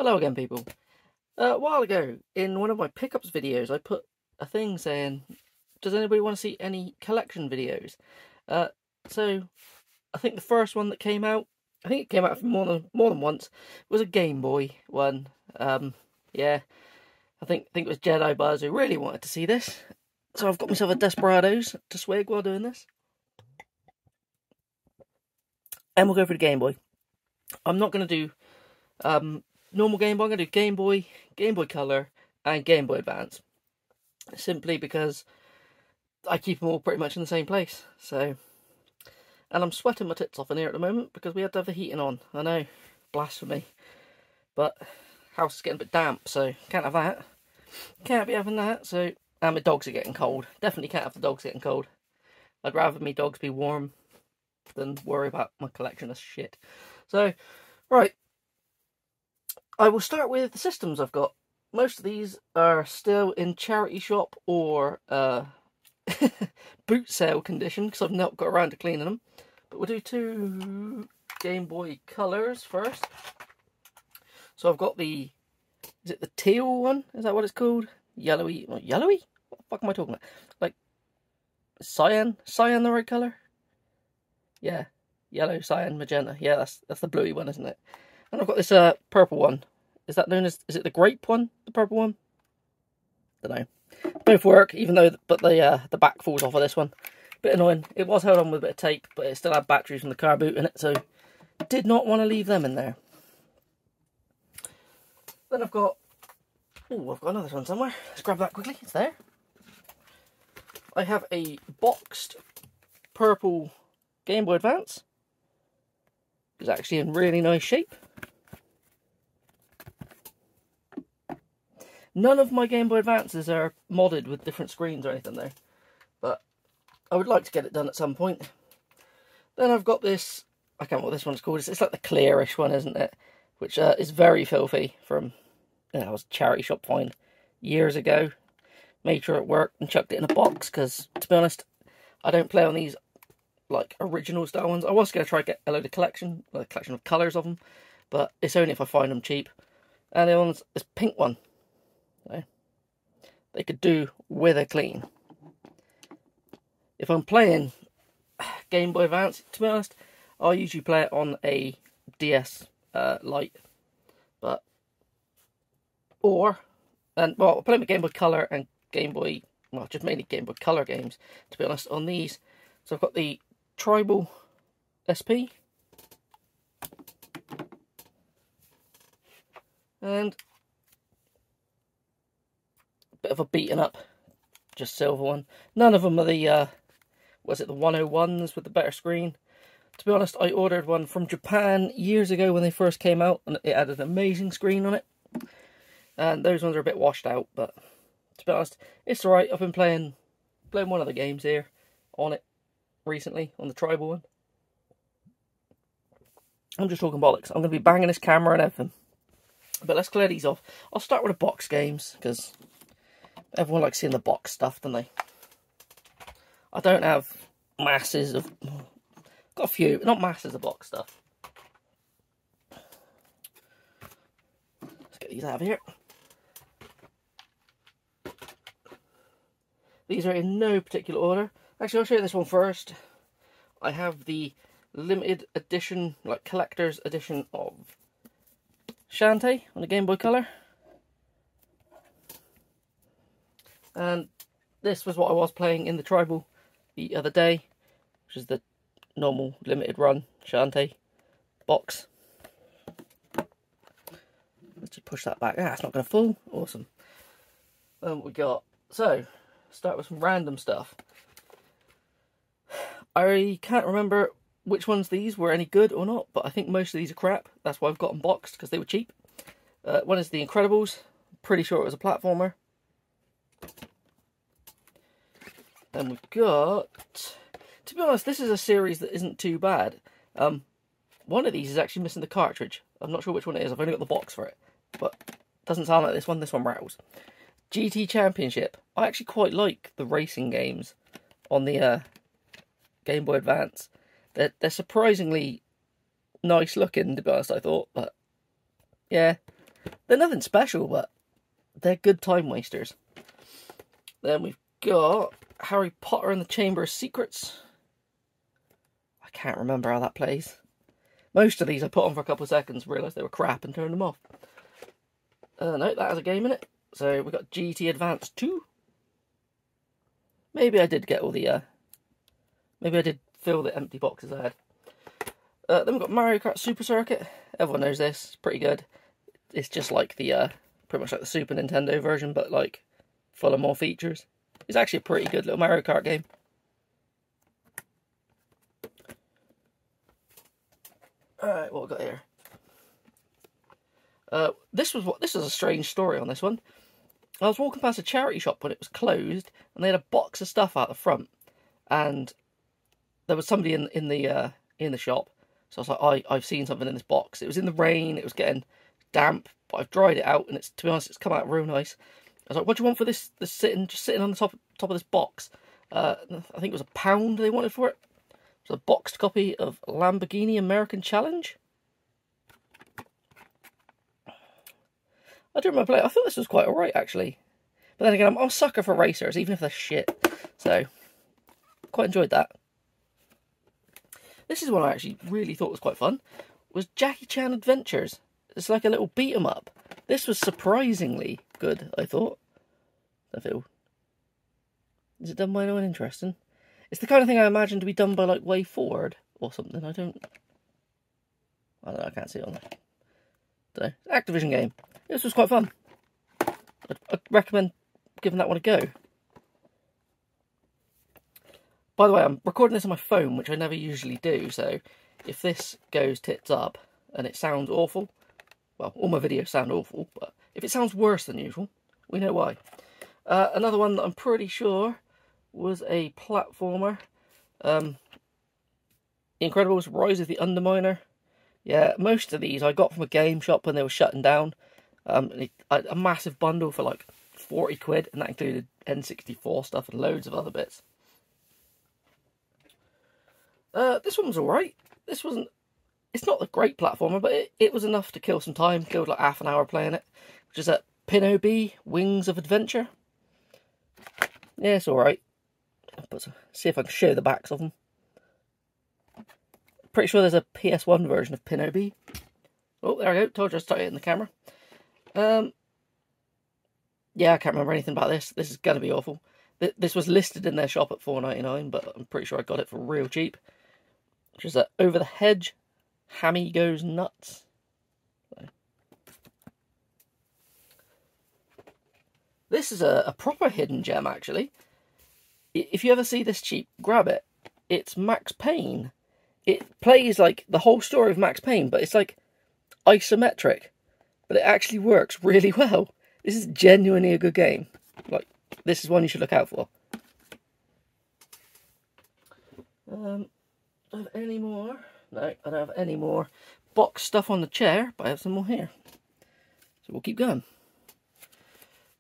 Hello again, people. A while ago, in one of my pickups videos, I put a thing saying, does anybody want to see any collection videos? So, I think the first one that came out, I think it came out more than once, was a Game Boy one. Yeah, I think it was Jedi Buzz who really wanted to see this. So I've got myself a Desperados to swig while doing this. And we'll go for the Game Boy. I'm not going to do normal Game Boy. I'm going to do Game Boy, Game Boy Color, and Game Boy Advance. Simply because I keep them all pretty much in the same place. So, and I'm sweating my tits off in here at the moment because we had to have the heating on. I know, blasphemy. But house is getting a bit damp, so can't have that. Can't be having that. So, and my dogs are getting cold. Definitely can't have the dogs getting cold. I'd rather my dogs be warm than worry about my collection of shit. So, right. I will start with the systems I've got. Most of these are still in charity shop or boot sale condition because I've not got around to cleaning them. But we'll do two Game Boy Colors first. So I've got the, is it the teal one? Is that what it's called? Yellowy, what, yellowy? What the fuck am I talking about? Like cyan? Cyan the right colour? Yeah, yellow, cyan, magenta. Yeah, that's the bluey one, isn't it? And I've got this purple one. Is that known as, is it the grape one? The purple one? Don't know. Both work, even though, but the back falls off of this one. Bit annoying. It was held on with a bit of tape, but it still had batteries from the car boot in it, so did not want to leave them in there. Then I've got, oh, I've got another one somewhere. Let's grab that quickly. It's there. I have a boxed purple Game Boy Advance. It's actually in really nice shape. None of my Game Boy Advances are modded with different screens or anything though, but I would like to get it done at some point. Then I've got this, I can't remember what this one's called, it's like the clearish one, isn't it? Which is very filthy from, it was a charity shop find years ago. Made sure it worked and chucked it in a box because, to be honest, I don't play on these like original style ones. I was going to try to get a load of collection, like a collection of colours of them, but it's only if I find them cheap. And the other one's this pink one. So they could do with a clean. If I'm playing Game Boy Advance, to be honest, I'll usually play it on a DS Lite, but well, I'll play my Game Boy Color and Game Boy, well, just mainly Game Boy Color games, to be honest, on these. So I've got the Tribal SP, and bit of a beaten up, just silver one. None of them are the, was it the 101s with the better screen? To be honest, I ordered one from Japan years ago when they first came out, and it had an amazing screen on it. And those ones are a bit washed out, but to be honest, it's alright. I've been playing one of the games here on it recently, on the Tribal one. I'm just talking bollocks. I'm going to be banging this camera and everything. But let's clear these off. I'll start with the box games, because everyone likes seeing the box stuff, don't they? I don't have masses of... got a few, not masses of box stuff. Let's get these out of here. These are in no particular order. Actually, I'll show you this one first. I have the limited edition, like collector's edition of Shantae on the Game Boy Color. And this was what I was playing in the Tribal the other day, which is the normal limited run Shantae box. Let's just push that back. Ah, it's not going to fall. Awesome. What we got? So, start with some random stuff. I can't remember which ones these were any good or not, but I think most of these are crap. That's why I've got them boxed, because they were cheap. One is The Incredibles. Pretty sure it was a platformer. Then we've got, to be honest, this is a series that isn't too bad. One of these is actually missing the cartridge. I'm not sure which one it is. I've only got the box for it, but it doesn't sound like this one. This one rattles. GT Championship. I actually quite like the racing games on the Game Boy Advance. They're surprisingly nice looking, to be honest, I thought, but yeah, They're nothing special, but they're good time wasters. Then we've got Harry Potter and the Chamber of Secrets. I can't remember how that plays. Most of these I put on for a couple of seconds, realised they were crap and turned them off. No, that has a game in it. So we've got GT Advance 2. Maybe I did get all the... maybe I did fill the empty boxes I had. Then we've got Mario Kart Super Circuit. Everyone knows this. It's pretty good. It's just like the... pretty much like the Super Nintendo version, but like full of more features. It's actually a pretty good little Mario Kart game. Alright, what have we got here? This was a strange story on this one. I was walking past a charity shop when it was closed, and they had a box of stuff out the front, and there was somebody in the shop. So I was like, I've seen something in this box. It was in the rain. It was getting damp, but I've dried it out, and it's, to be honest, it's come out real nice. I was like, what do you want for this? Just sitting on the top of this box. I think it was £1 they wanted for it. It was a boxed copy of Lamborghini American Challenge. I do remember playing. I thought this was quite alright, actually. But then again, I'm a sucker for racers, even if they're shit. So, quite enjoyed that. This is one I actually really thought was quite fun. Was Jackie Chan Adventures. It's like a little beat 'em up. This was surprisingly good, I thought. I feel. Is it done by anyone interesting? It's the kind of thing I imagine to be done by like Way Forward or something. I don't know, I can't see it on there. Don't know. Activision game. This was quite fun. I'd recommend giving that one a go. By the way, I'm recording this on my phone, which I never usually do, so if this goes tits up and it sounds awful, well, all my videos sound awful, but if it sounds worse than usual, we know why. Another one that I'm pretty sure was a platformer. The Incredibles Rise of the Underminer. Yeah, most of these I got from a game shop when they were shutting down. A massive bundle for like 40 quid, and that included N64 stuff and loads of other bits. This one was alright. This wasn't... It's not a great platformer, but it was enough to kill some time. Killed like half an hour playing it. Which is at Pinobi Wings of Adventure. Yeah, it's alright. But see if I can show the backs of them. Pretty sure there's a PS1 version of Pinobi. Oh, there I go. Told you I started hitting the camera. Yeah, I can't remember anything about this. This is going to be awful. This was listed in their shop at $4.99, but I'm pretty sure I got it for real cheap. Which is Over the Hedge, Hammy Goes Nuts. So. This is a proper hidden gem, actually. If you ever see this cheap, grab it. It's Max Payne. It plays like the whole story of Max Payne, but it's like isometric. But it actually works really well. This is genuinely a good game. Like, this is one you should look out for. Do I have any more? No, I don't have any more box stuff on the chair, but I have some more here. So we'll keep going.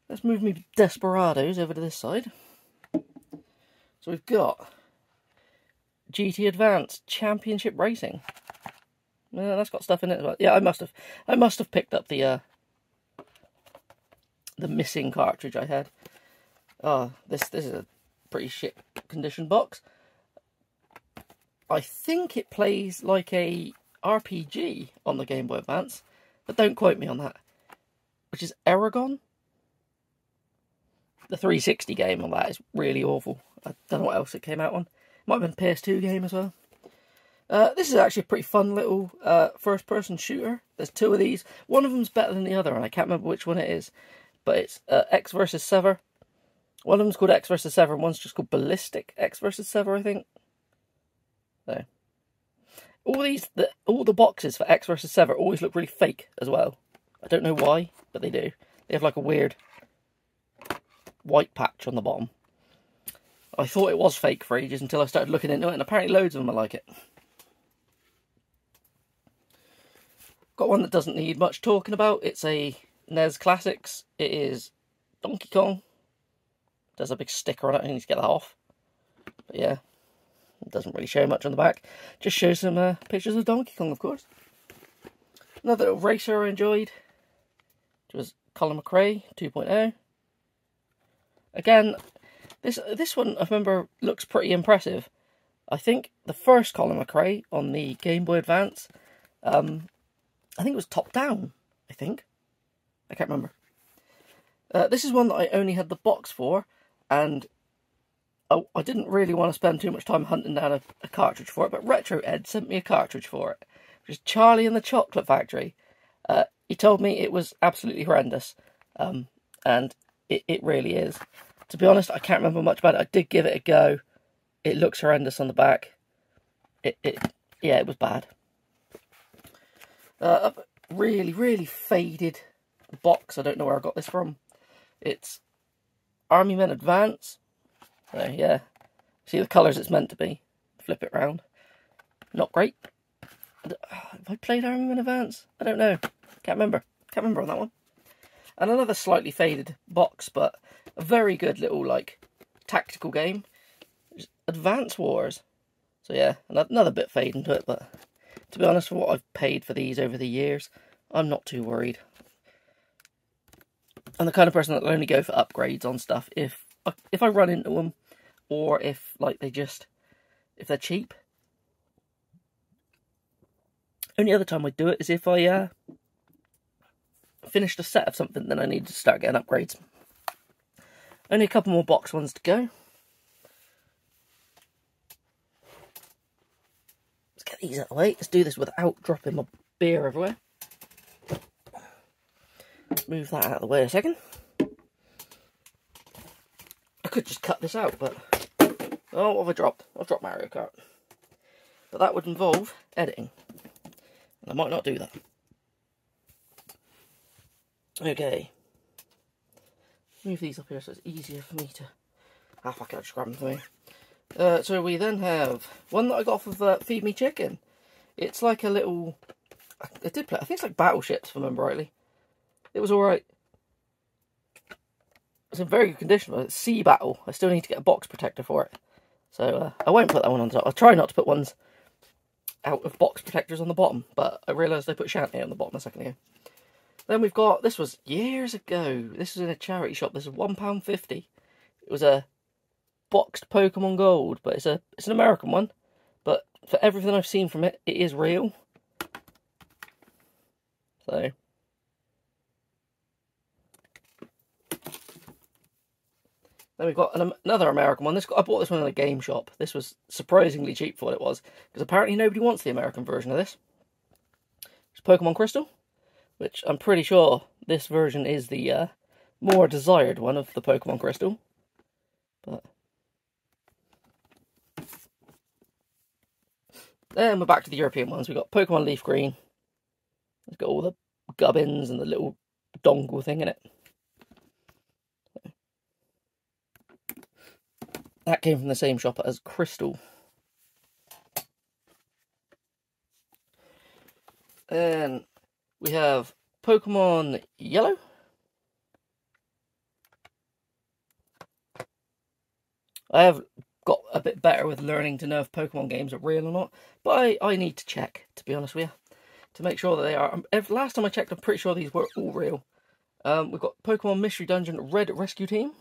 Let's move me Desperados over to this side. So we've got GT Advance Championship Racing. That's got stuff in it as well. Yeah, I must have picked up the missing cartridge I had. Oh, this is a pretty shit condition box. I think it plays like a RPG on the Game Boy Advance, but don't quote me on that. Which is Aragon. The 360 game on that is really awful. I don't know what else it came out on. Might have been a PS2 game as well. This is actually a pretty fun little first-person shooter. There's two of these. One of them's better than the other, and I can't remember which one it is. But it's X vs. Sever. One of them's called X vs. Sever, and one's just called Ballistic X vs. Sever, I think. So, all the boxes for X vs. Sever always look really fake as well. I don't know why, but they do. They have like a weird white patch on the bottom. I thought it was fake for ages until I started looking into it, and apparently loads of them are like it. Got one that doesn't need much talking about. It's a NES Classics. It is Donkey Kong. There's a big sticker on it. I need to get that off. But yeah, it doesn't really show much on the back. Just shows some pictures of Donkey Kong, of course. Another little racer I enjoyed. which was Colin McRae 2.0. Again, this one I remember looks pretty impressive. I think the first Colin McRae on the Game Boy Advance, I think it was top down. I can't remember. This is one that I only had the box for, and I didn't really want to spend too much time hunting down a cartridge for it, but Retro Ed sent me a cartridge for it, which is Charlie and the Chocolate Factory. He told me it was absolutely horrendous, and it really is. To be honest, I can't remember much about it. I did give it a go. It looks horrendous on the back. Yeah, it was bad. A really, really faded box. I don't know where I got this from. It's Army Men Advance. So, yeah. See the colours it's meant to be. Flip it round. Not great. Have I played Army Men Advance? I don't know. Can't remember. Can't remember on that one. And another slightly faded box, but a very good little, like, tactical game. Advance Wars. So yeah, another bit fading to it, but to be honest, for what I've paid for these over the years, I'm not too worried. I'm the kind of person that'll only go for upgrades on stuff if I run into them, or if like if they're cheap. Only other time I do it is if I finished a set of something, then I need to start getting upgrades. Only a couple more box ones to go. Let's get these out of the way. Let's do this without dropping my beer everywhere. Move that out of the way a second. I could just cut this out, but... Oh, what have I dropped? I've dropped Mario Kart. But that would involve editing. And I might not do that. Okay. Move these up here so it's easier for me to... Ah, fuck it, I'll just grab them for me. So we then have one that I got off of Feed Me Chicken. It's like a little... I did play... I think it's like Battleships, if I remember rightly. It was alright. It's in very good condition, but it's Sea Battle. I still need to get a box protector for it. So I won't put that one on top. I'll try not to put ones out of box protectors on the bottom, but I realised I put Shanty on the bottom a second ago. Then we've got... This was years ago. This was in a charity shop. This is £1.50. It was a boxed Pokemon Gold, but it's an American one. But for everything I've seen from it, it is real. So... Then we've got another American one. I bought this one in a game shop. This was surprisingly cheap for what it was, because apparently nobody wants the American version of this. It's Pokemon Crystal, which I'm pretty sure this version is the more desired one of the Pokemon Crystal. But then we're back to the European ones. We've got Pokemon Leaf Green. It's got all the gubbins and the little dongle thing in it. That came from the same shop as Crystal. Then we have Pokemon Yellow. I have got a bit better with learning to know if Pokemon games are real or not, but I need to check, to be honest with you, to make sure that they are. Last time I checked, I'm pretty sure these were all real. We've got Pokemon Mystery Dungeon Red Rescue Team.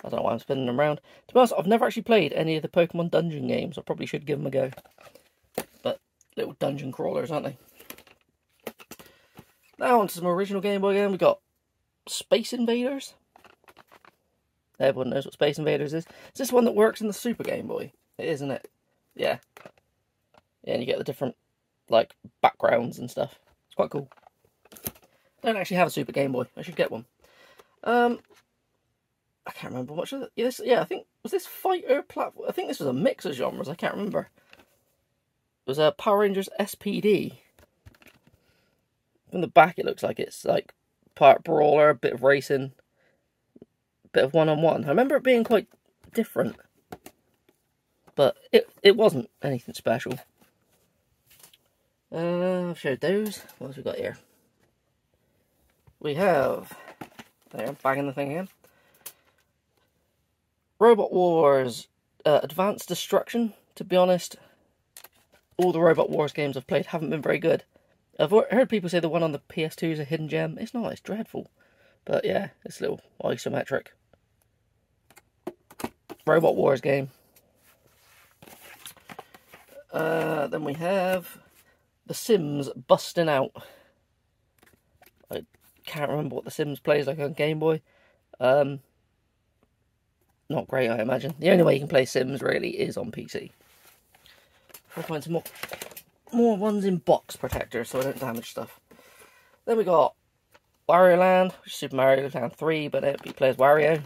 I don't know why I'm spinning them around. To be honest, I've never actually played any of the Pokemon Dungeon games. I probably should give them a go. But little dungeon crawlers, aren't they? Now on to some original Game Boy game. We've got Space Invaders. Everyone knows what Space Invaders is. Is this one that works in the Super Game Boy? It is, isn't it? Yeah. Yeah, and you get the different, like, backgrounds and stuff. It's quite cool. I don't actually have a Super Game Boy. I should get one. I can't remember much of it. Yeah, I think... Was this fighter platform? I think this was a mix of genres. I can't remember. It was a Power Rangers SPD. From the back, it looks like it's like part brawler, a bit of racing, a bit of one-on-one. I remember it being quite different, but it wasn't anything special. I've showed those. What else we got here? We have... There, I'm banging the thing again. Robot Wars Advanced Destruction. To be honest, all the Robot Wars games I've played haven't been very good. I've heard people say the one on the PS2 is a hidden gem. It's not, it's dreadful. But yeah, it's a little isometric. Robot Wars game. Then we have The Sims Busting Out. I can't remember what The Sims plays like on Game Boy. Not great, I imagine. The only way you can play Sims, really, is on PC. I'll find some more ones in box protector so I don't damage stuff. Then we got Wario Land, which is Super Mario Land 3, but it plays Wario.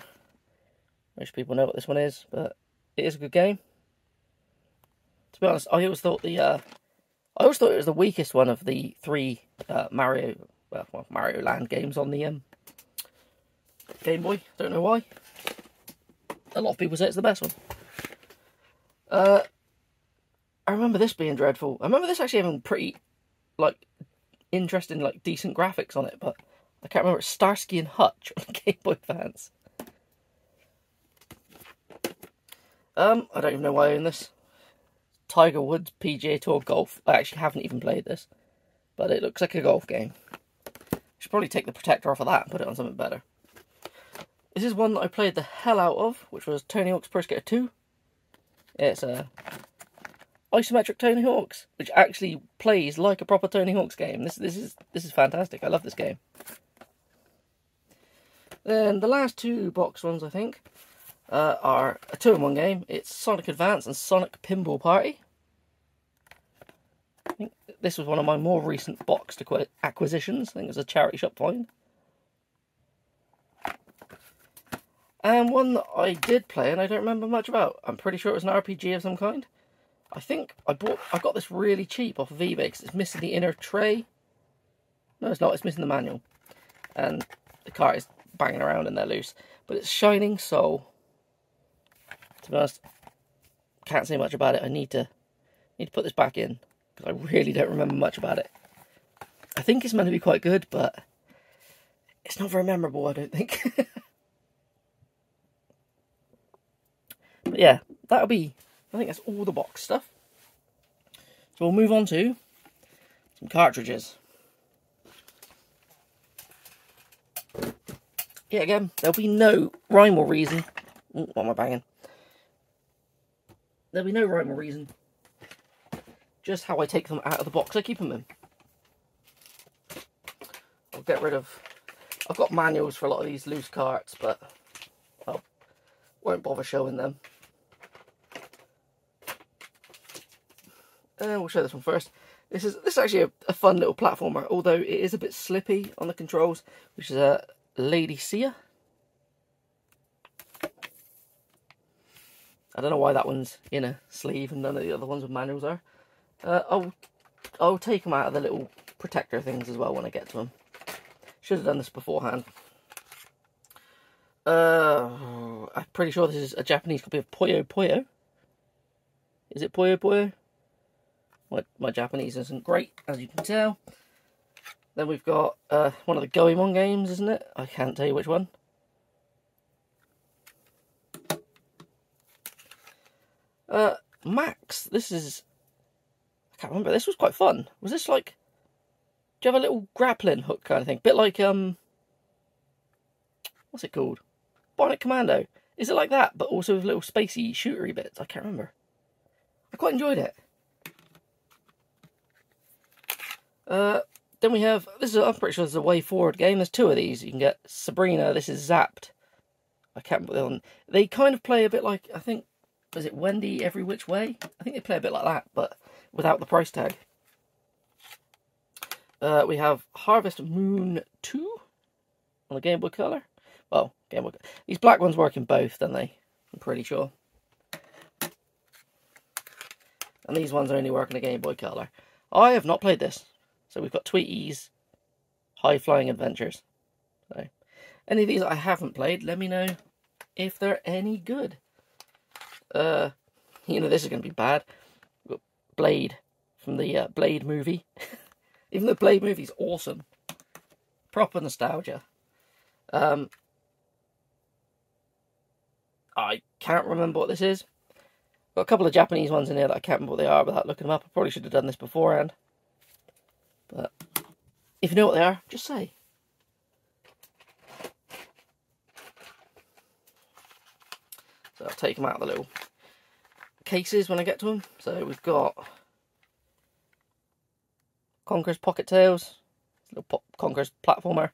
Most people know what this one is, but it is a good game. To be honest, I always thought it was the weakest one of the three Mario Land games on the Game Boy. Don't know why. A lot of people say it's the best one. I remember this being dreadful. I remember this actually having pretty, interesting, decent graphics on it, but I can't remember. It's Starsky and Hutch on Game Boy Advance. I don't even know why I own this. Tiger Woods PGA Tour Golf. I actually haven't even played this, but it looks like a golf game. I should probably take the protector off of that and put it on something better. This is one that I played the hell out of, which was Tony Hawk's Pro Skater 2. It's a isometric Tony Hawk's, which actually plays like a proper Tony Hawk's game. This is fantastic. I love this game. Then the last two box ones, I think, are a 2-in-1 game. It's Sonic Advance and Sonic Pinball Party. I think this was one of my more recent boxed acquisitions. I think it was a charity shop find. And one that I did play and I don't remember much about. I'm pretty sure it was an RPG of some kind. I think I got this really cheap off of eBay because it's missing the inner tray. No, it's not. It's missing the manual. And the cart is banging around and they're loose. But it's Shining Soul. To be honest, can't say much about it. I need to put this back in because I really don't remember much about it. I think it's meant to be quite good, but it's not very memorable, I don't think. But yeah, I think that's all the box stuff. So we'll move on to some cartridges. Yeah, again, there'll be no rhyme or reason. Ooh, what am I banging? There'll be no rhyme or reason. Just how I take them out of the box I keep them in. I'll get rid of... I've got manuals for a lot of these loose carts, but I won't bother showing them. We'll show this one first. This is actually a fun little platformer, although it is a bit slippy on the controls, which is a Lady Sia. I don't know why that one's in a sleeve and none of the other ones with manuals are. I'll take them out of the little protector things as well when I get to them. Should have done this beforehand. I'm pretty sure this is a Japanese copy of Puyo Puyo. Is it Puyo Puyo? My Japanese isn't great, as you can tell. Then we've got one of the Goemon games, isn't it? I can't tell you which one. Max, this is... I can't remember, this was quite fun. Was this like... Do you have a little grappling hook kind of thing? Bit like, what's it called? Bionic Commando. Is it like that, but also with little spacey shootery bits? I can't remember. I quite enjoyed it. Then we have, I'm pretty sure this is a Way Forward game. There's two of these. You can get Sabrina, this is Zapped. I can't remember the other one. They kind of play a bit like, I think, was it Wendy Every Which Way? I think they play a bit like that, but without the price tag. We have Harvest Moon 2 on the Game Boy Color. Well, Game Boy. These black ones work in both, don't they? I'm pretty sure. And these ones only work in a Game Boy Color. I have not played this. So we've got Tweety's High Flying Adventures. So, any of these I haven't played, let me know if they're any good. You know, this is going to be bad. We've got Blade from the Blade movie. Even the Blade movie's awesome. Proper nostalgia. I can't remember what this is. Got a couple of Japanese ones in here that I can't remember what they are without looking them up. I probably should have done this beforehand. But if you know what they are, just say. So I'll take them out of the little cases when I get to them. So we've got Conker's Pocket Tales, little Conker's platformer.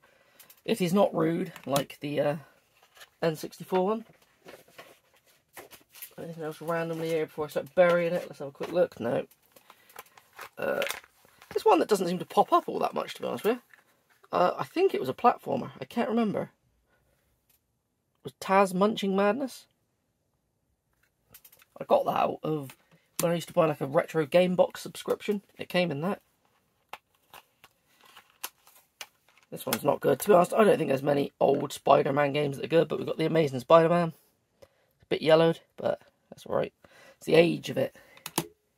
It is not rude like the N64 one. Anything else randomly here before I start burying it? Let's have a quick look. No. This one that doesn't seem to pop up all that much, to be honest with you. I think it was a platformer. I can't remember. Was Taz Munching Madness? I got that out of when I used to buy like a retro game box subscription. It came in that. This one's not good. To be honest, I don't think there's many old Spider-Man games that are good, but we've got The Amazing Spider-Man. It's a bit yellowed, but that's alright. It's the age of it.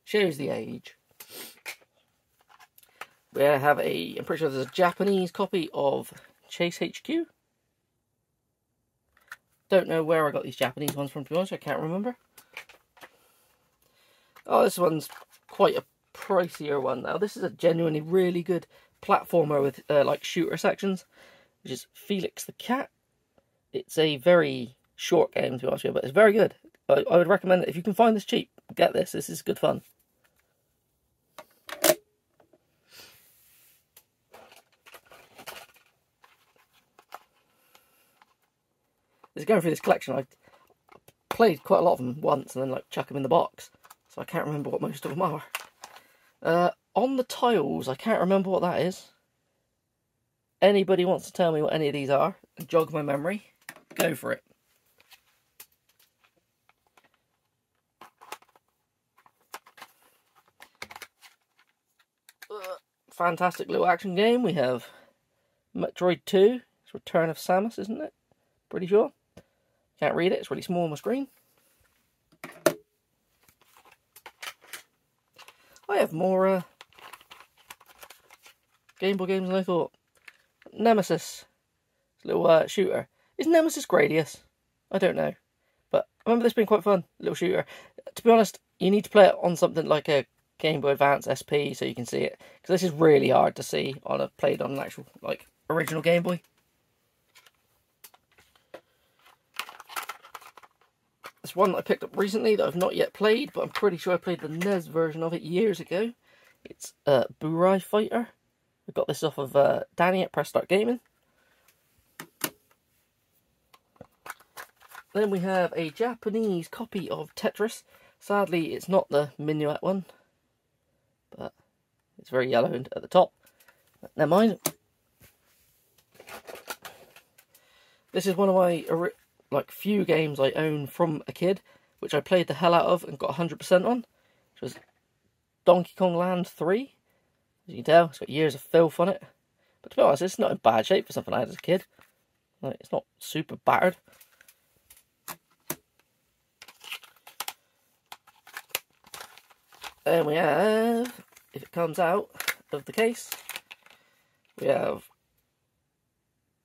Shows the age. We have I'm pretty sure there's a Japanese copy of Chase HQ. Don't know where I got these Japanese ones from, to be honest. I can't remember. Oh, this one's quite a pricier one now. This is a genuinely really good platformer with like shooter sections, which is Felix the Cat. It's a very short game, to be honest with you, but it's very good. I would recommend it. If you can find this cheap, get this. This is good fun. Just going through this collection, I played quite a lot of them once and then like chuck them in the box, so I can't remember what most of them are. On the tiles, I can't remember what that is. Anybody wants to tell me what any of these are and jog my memory, go for it. Fantastic little action game. We have Metroid 2. It's Return of Samus, isn't it? Pretty sure. Can't read it, it's really small on my screen. I have more Game Boy games than I thought. Nemesis. It's a little shooter. Is Nemesis Gradius? I don't know. But I remember this being quite fun. Little shooter. To be honest, you need to play it on something like a Game Boy Advance SP so you can see it. Because this is really hard to see played on an actual, like, original Game Boy. This one that I picked up recently that I've not yet played, but I'm pretty sure I played the NES version of it years ago. It's Burai Fighter. I got this off of Danny at Press Start Gaming. Then we have a Japanese copy of Tetris. Sadly, it's not the Minuet one, but it's very yellow at the top. But never mind. This is one of my few games I own from a kid, which I played the hell out of and got 100% on, which was Donkey Kong Land 3. As you can tell, it's got years of filth on it. But to be honest, it's not in bad shape for something I had as a kid. Like, it's not super battered. Then we have, if it comes out of the case, we have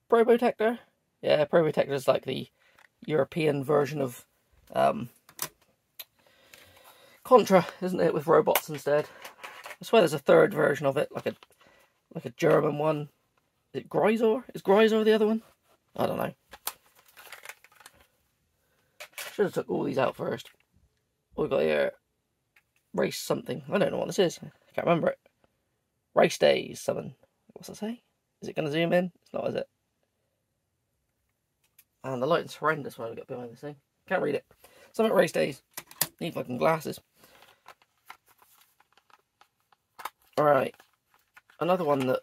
Probotector. Yeah, Probotector is like the European version of Contra, isn't it, with robots instead? I swear there's a third version of it, like a German one. Is it Grisor? Is Grisor the other one? I don't know. Should have took all these out first. What we got here? Race something. I don't know what this is. I can't remember it. Race Days, something. What's that say? Is it going to zoom in? It's not, is it? And the lighting's horrendous when I get behind this thing. Can't read it. Something Race Days. Need fucking glasses. Alright. Another one that,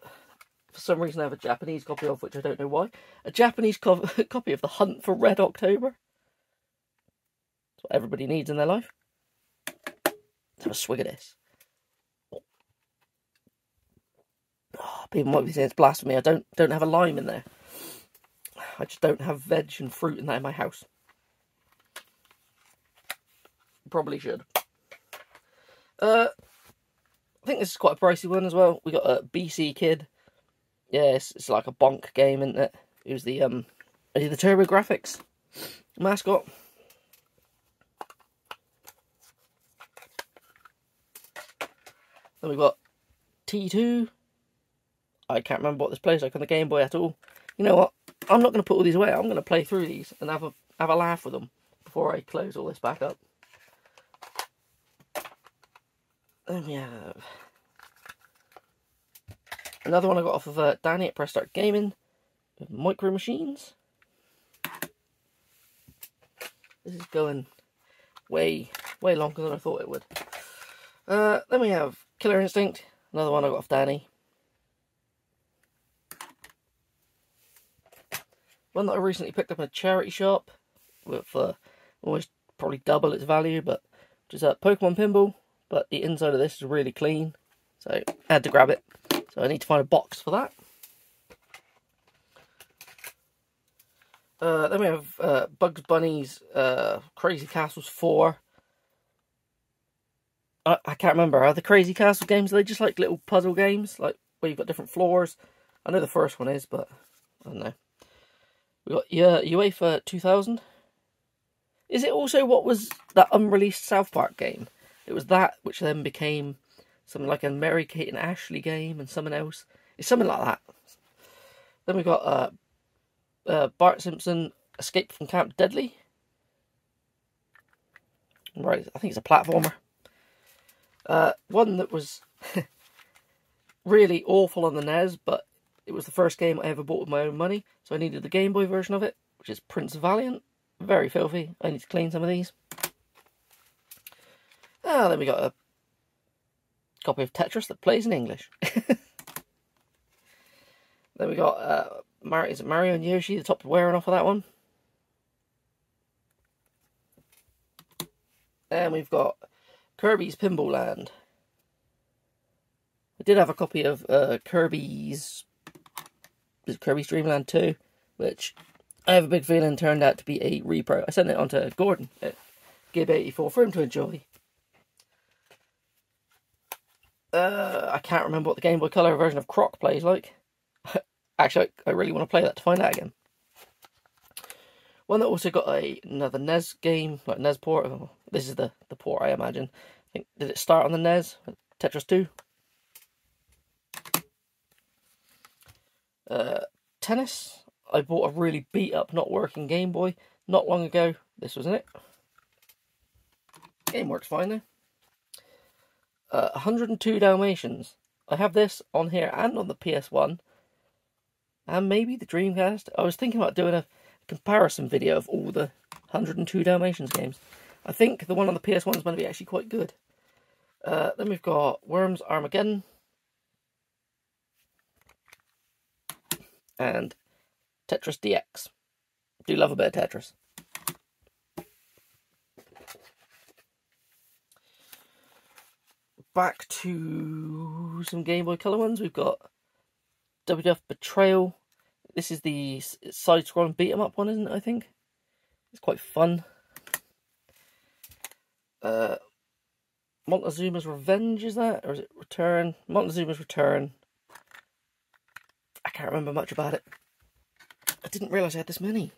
for some reason, I have a Japanese copy of, which I don't know why. A Japanese copy of The Hunt for Red October. That's what everybody needs in their life. Let's have a swig of this. Oh, people might be saying it's blasphemy. I don't have a lime in there. I just don't have veg and fruit in that in my house. Probably should. I think this is quite a pricey one as well. We got a BC Kid. Yeah, it's like a bonk game, isn't it? It was the TurboGrafx mascot. Then we've got T2. I can't remember what this plays like on the Game Boy at all. You know what? I'm not going to put all these away. I'm going to play through these and have a laugh with them before I close all this back up. Then we have another one I got off of Danny at Press Start Gaming with Micro Machines. This is going way longer than I thought it would. Then we have Killer Instinct, another one I got off Danny. One that I recently picked up in a charity shop with almost probably double its value, but which is a Pokemon Pinball, but the inside of this is really clean, so I had to grab it. So I need to find a box for that. Then we have Bugs Bunny's Crazy Castles 4. I can't remember. Are the Crazy Castle games, are they just like little puzzle games? Like where you've got different floors? I know the first one is, but I don't know. We got UEFA 2000. Is it also what was that unreleased South Park game? It was that which then became something like a Mary-Kate and Ashley game and something else. It's something like that. Then we got Bart Simpson Escape from Camp Deadly. Right, I think it's a platformer. One that was really awful on the NES, but it was the first game I ever bought with my own money, so I needed the Game Boy version of it, which is Prince Valiant. Very filthy. I need to clean some of these. Then we got a copy of Tetris that plays in English. Then we got is it Mario and Yoshi, the top wearing off of that one. And we've got Kirby's Pinball Land. I did have a copy of Kirby's Dream Land 2, which I have a big feeling turned out to be a repro. I sent it on to Gordon at Gib84 for him to enjoy. I can't remember what the Game Boy Color version of Croc plays like. Actually, I really want to play that to find out again. One that also got another NES game, like NES port. Oh, this is the port, I imagine. I think, did it start on the NES? Tetris 2. Tennis. I bought a really beat up, not working Game Boy not long ago. This was in it. Game works fine though. 102 Dalmatians. I have this on here and on the PS1. And maybe the Dreamcast. I was thinking about doing a comparison video of all the 102 Dalmatians games. I think the one on the PS1 is going to be actually quite good. Then we've got Worms Armageddon. And Tetris DX. Do love a bit of Tetris. Back to some Game Boy Color ones. We've got WWF Betrayal. This is the side-scrolling beat-em-up one, isn't it, I think? It's quite fun. Montezuma's Revenge, is that? Or is it Return? Montezuma's Return. I can't remember much about it. I didn't realise I had this many.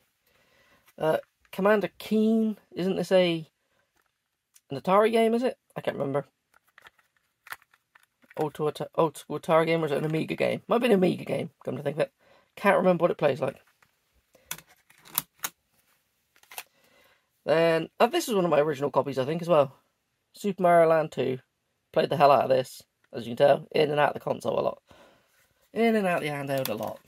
Commander Keen. Isn't this an Atari game, is it? I can't remember. Old school Atari game, or is it an Amiga game? Might be an Amiga game, come to think of it. Can't remember what it plays like. Then, this is one of my original copies, I think, as well. Super Mario Land 2. Played the hell out of this, as you can tell. In and out of the console a lot. In and out the handheld a lot.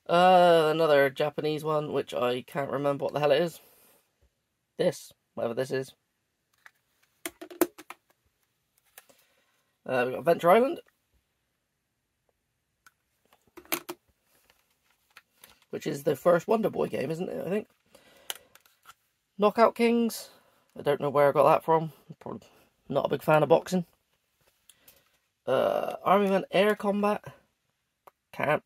Another Japanese one, which I can't remember what the hell it is. This, whatever this is. We've got Adventure Island. Which is the first Wonder Boy game, isn't it, I think? Knockout Kings. I don't know where I got that from. I'm probably not a big fan of boxing. Army Man Air Combat. Can't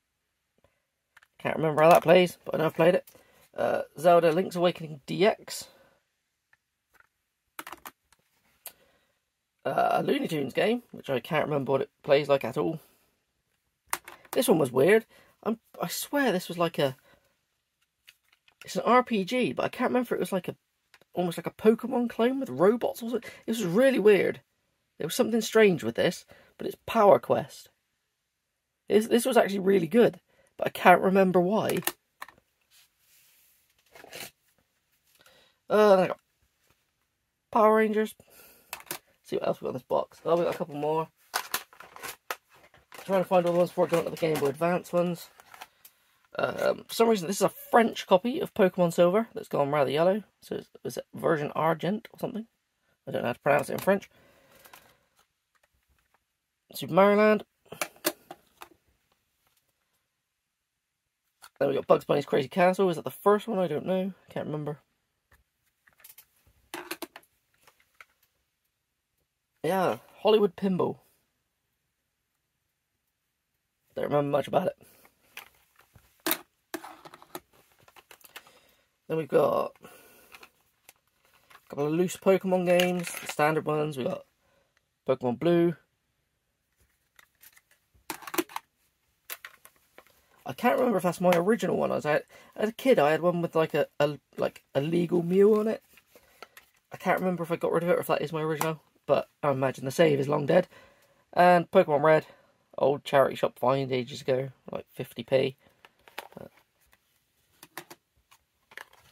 remember how that plays, but I know I've played it. Zelda Link's Awakening DX. A Looney Tunes game, which I can't remember what it plays like at all. This one was weird. I swear this was like it's an RPG, but I can't remember if it was like almost like a Pokemon clone with robots or something. It was really weird. There was something strange with this, but it's Power Quest. This was actually really good, but I can't remember why. Then I got Power Rangers. See what else we got in this box. Oh, we got a couple more. Trying to find all the ones before going to the Game Boy Advance ones. For some reason, this is a French copy of Pokemon Silver that's gone rather yellow. So is it version Argent or something? I don't know how to pronounce it in French. Super Mario Land. Then we got Bugs Bunny's Crazy Castle. Is that the first one? I don't know. Can't remember. Yeah, Hollywood Pinball. Don't remember much about it. Then we've got a couple of loose Pokemon games, the standard ones. We've got Pokemon Blue. I can't remember if that's my original one. As a kid, I had one with like a legal Mew on it. I can't remember if I got rid of it or if that is my original, but I imagine the save is long dead. And Pokemon Red, old charity shop find ages ago, like 50p.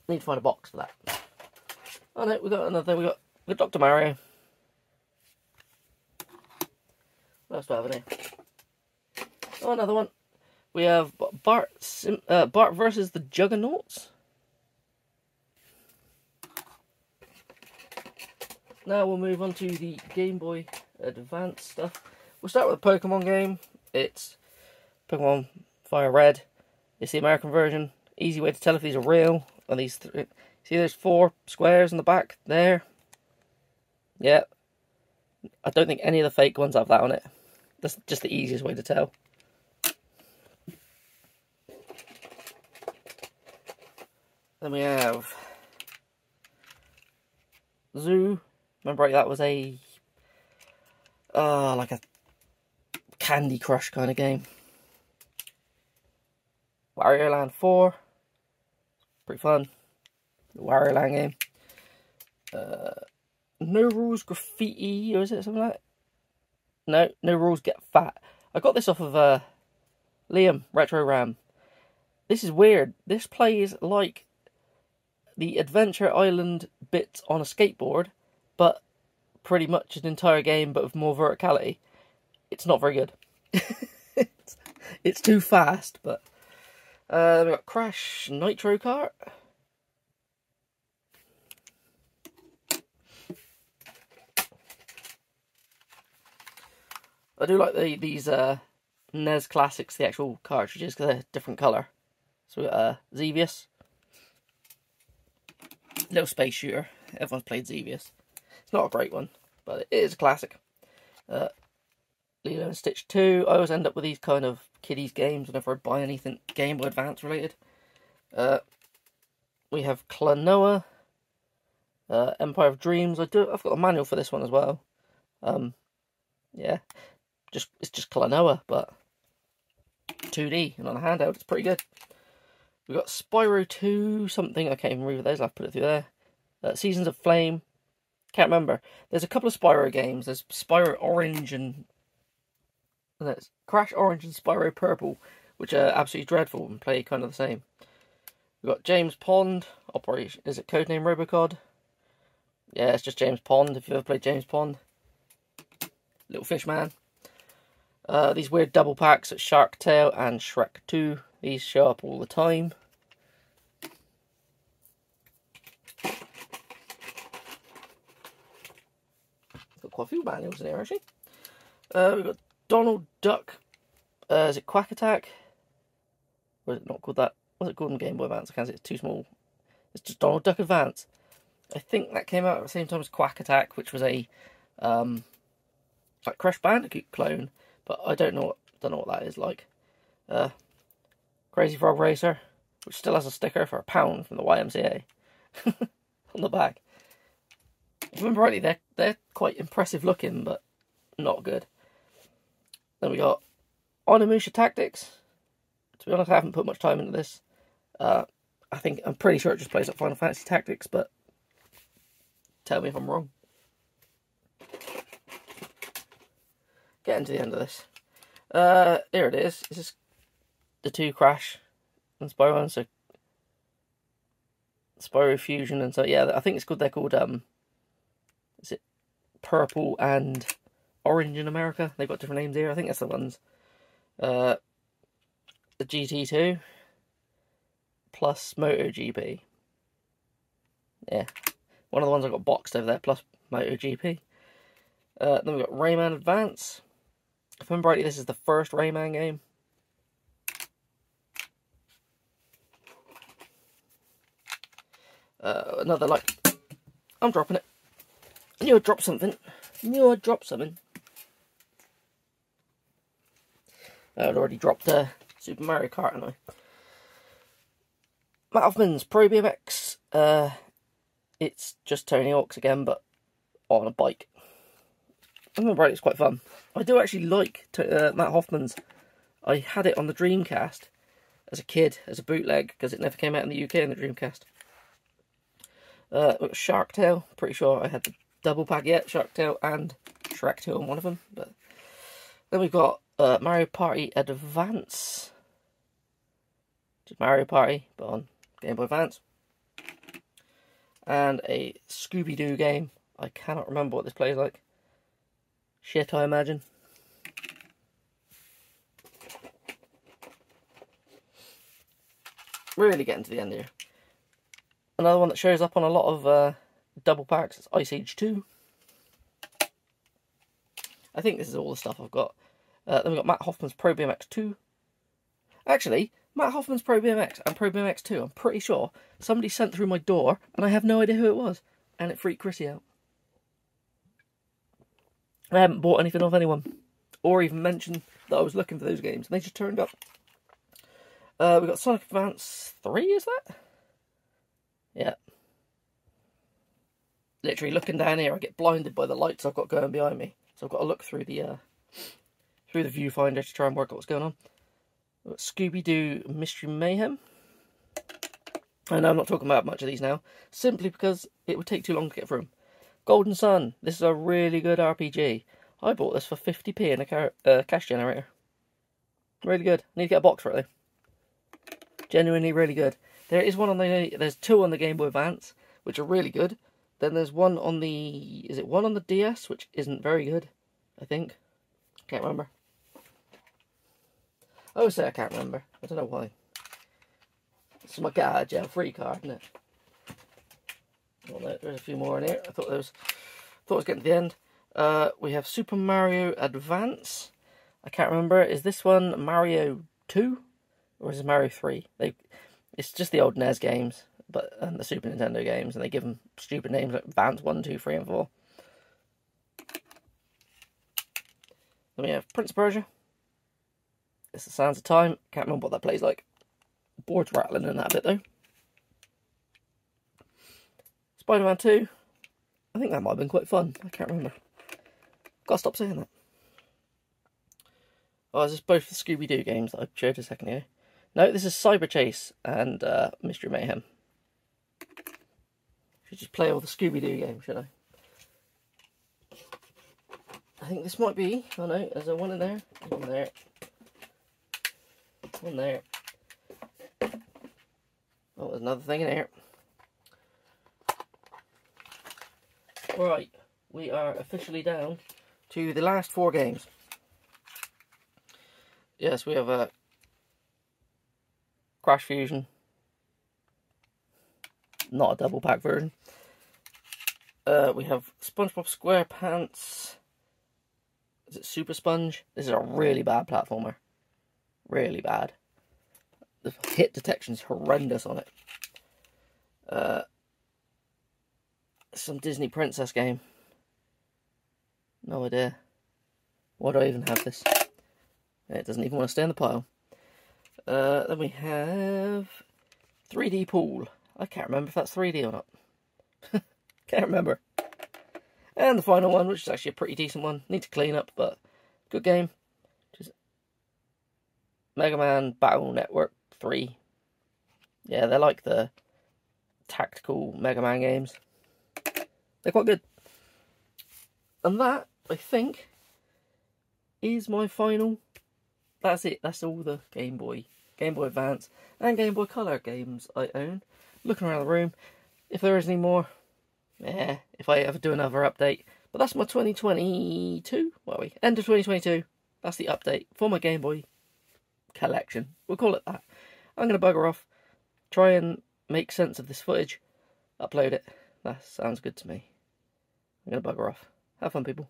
Need to find a box for that. Oh no, we got another. We got Dr. Mario. What else do I have in here? Oh, another one. We have Bart versus the Juggernauts. Now we'll move on to the Game Boy Advance stuff. We'll start with a Pokemon game. It's Pokemon Fire Red. It's the American version. Easy way to tell if these are real. And these three. See, there's 4 squares in the back there. Yeah. I don't think any of the fake ones have that on it. That's just the easiest way to tell. Then we have Zoo. Remember, right, that was a like a Candy Crush kind of game. Wario Land 4. Pretty fun. The Wario Land game. No Rules Graffiti, or is it something like that? No, No Rules Get Fat. I got this off of Liam, Retro Ram. This is weird. This plays like the Adventure Island bits on a skateboard, but pretty much an entire game, but with more verticality. It's not very good. it's too fast, but... we've got Crash Nitro Kart. I do like these NES Classics, the actual cartridges, because they're a different colour. So we've got Xevious. Little space shooter. Everyone's played Xevious. It's not a great one, but it is a classic. Lilo and Stitch 2. I always end up with these kind of kiddies games whenever I buy anything Game Boy Advance related. We have Klonoa. Empire of Dreams. I've got a manual for this one as well. Yeah. It's just Klonoa, but 2D and on a handheld. It's pretty good. We've got Spyro 2 something. I can't even read those. I'll put it through there. Seasons of Flame. Can't remember. There's a couple of Spyro games. There's Spyro Orange and there's Crash Orange and Spyro Purple, which are absolutely dreadful and play kind of the same. We've got James Pond. Operation. Is it codename Robocod? Yeah, it's just James Pond. If you've ever played James Pond. Little Fish Man. These weird double packs at Shark Tale and Shrek 2. These show up all the time. Got quite a few manuals in here, actually. We've got Donald Duck. Is it Quack Attack? Or is it not called that? What's it called in Game Boy Advance? I can't see, it's too small. It's just Donald Duck Advance. I think that came out at the same time as Quack Attack, which was a like Crash Bandicoot clone, but I don't know what that is like. Crazy Frog Racer, which still has a sticker for £1 from the YMCA on the back. If I remember rightly, they're quite impressive looking, but not good. Then we got Onimusha Tactics. To be honest, I haven't put much time into this. I'm pretty sure it just plays like Final Fantasy Tactics, but tell me if I'm wrong. Getting to the end of this. Here it is. This is the two Crash and Spyro ones, so Spyro Fusion, and so yeah, I think it's good. They're called is it Purple and Orange in America? They've got different names here. I think that's the ones. The GT2 plus MotoGP. Yeah, one of the ones I got boxed over there plus MotoGP. Then we've got Rayman Advance. If I remember rightly, this is the first Rayman game. Another, like, I'm dropping it. I knew I'd drop something. I knew I'd drop something. I'd already dropped Super Mario Kart, hadn't I? Matt Hoffman's Pro BMX. It's just Tony Hawk's again, but on a bike. I remember right, it's quite fun. I do actually like Matt Hoffman's. I had it on the Dreamcast as a kid, as a bootleg, because it never came out in the UK in the Dreamcast. We've got Shark Tale. Pretty sure I had the double pack yet, Shark Tale and Shrek 2 on one of them. But then we've got Mario Party Advance. Just Mario Party, but on Game Boy Advance. And a Scooby-Doo game. I cannot remember what this plays like. Shit, I imagine. Really getting to the end here. Another one that shows up on a lot of double packs is Ice Age 2. I think this is all the stuff I've got. Then we've got Matt Hoffman's Pro BMX 2. Actually, Matt Hoffman's Pro BMX and Pro BMX 2, I'm pretty sure somebody sent through my door and I have no idea who it was. And it freaked Chrissy out. I haven't bought anything off anyone. Or even mentioned that I was looking for those games. And they just turned up. We've got Sonic Advance 3, is that? Yeah. Literally looking down here, I get blinded by the lights I've got going behind me. So I've got to look through the viewfinder to try and work out what's going on. We've got Scooby-Doo Mystery Mayhem. I know I'm not talking about much of these now, simply because it would take too long to get through them. Golden Sun. This is a really good RPG. I bought this for 50p in a cash generator. Really good. I need to get a box for it though. Genuinely really good. There is one on there's two on the Game Boy Advance, which are really good. Then there's one on the, is it one on the DS, which isn't very good, I think. Can't remember. I always say I can't remember. I don't know why. It's my jail-free card, isn't it? Well, no, there's a few more in here. I thought it was getting to the end. We have Super Mario Advance. I can't remember. Is this one Mario 2? Or is it Mario 3? It's just the old NES games, and the Super Nintendo games, and they give them stupid names like Advance 1, 2, 3, and 4. Then we have Prince of Persia. It's the Sands of Time. Can't remember what that plays like. The board's rattling in that bit though. Spider-Man 2. I think that might have been quite fun. I can't remember. Gotta stop saying that. Oh, is this both the Scooby-Doo games that I showed a second ago? No, this is Cyber Chase and Mystery Mayhem. Should just play all the Scooby-Doo games, should I? I think this might be. Oh no, there's one in there. One there. One there. Oh, there's another thing in here. Right, we are officially down to the last 4 games. Yes, we have a Crash Fusion. Not a double pack version. We have SpongeBob SquarePants. Is it Super Sponge? This is a really bad platformer. Really bad. The hit detection is horrendous on it. Some Disney Princess game. No idea. Why do I even have this? It doesn't even want to stay in the pile. Then we have 3D Pool. I can't remember if that's 3D or not. Can't remember. And the final one, which is actually a pretty decent one. Need to clean up, but good game. Just Mega Man Battle Network 3. Yeah, they're like the tactical Mega Man games. They're quite good. And that, I think, is my final that's it. That's all the Game Boy Advance, and Game Boy Color games I own. Looking around the room, if there is any more, if I ever do another update. But that's my 2022, what are we? End of 2022. That's the update for my Game Boy collection. We'll call it that. I'm going to bugger off, try and make sense of this footage, upload it. That sounds good to me. I'm going to bugger off. Have fun, people.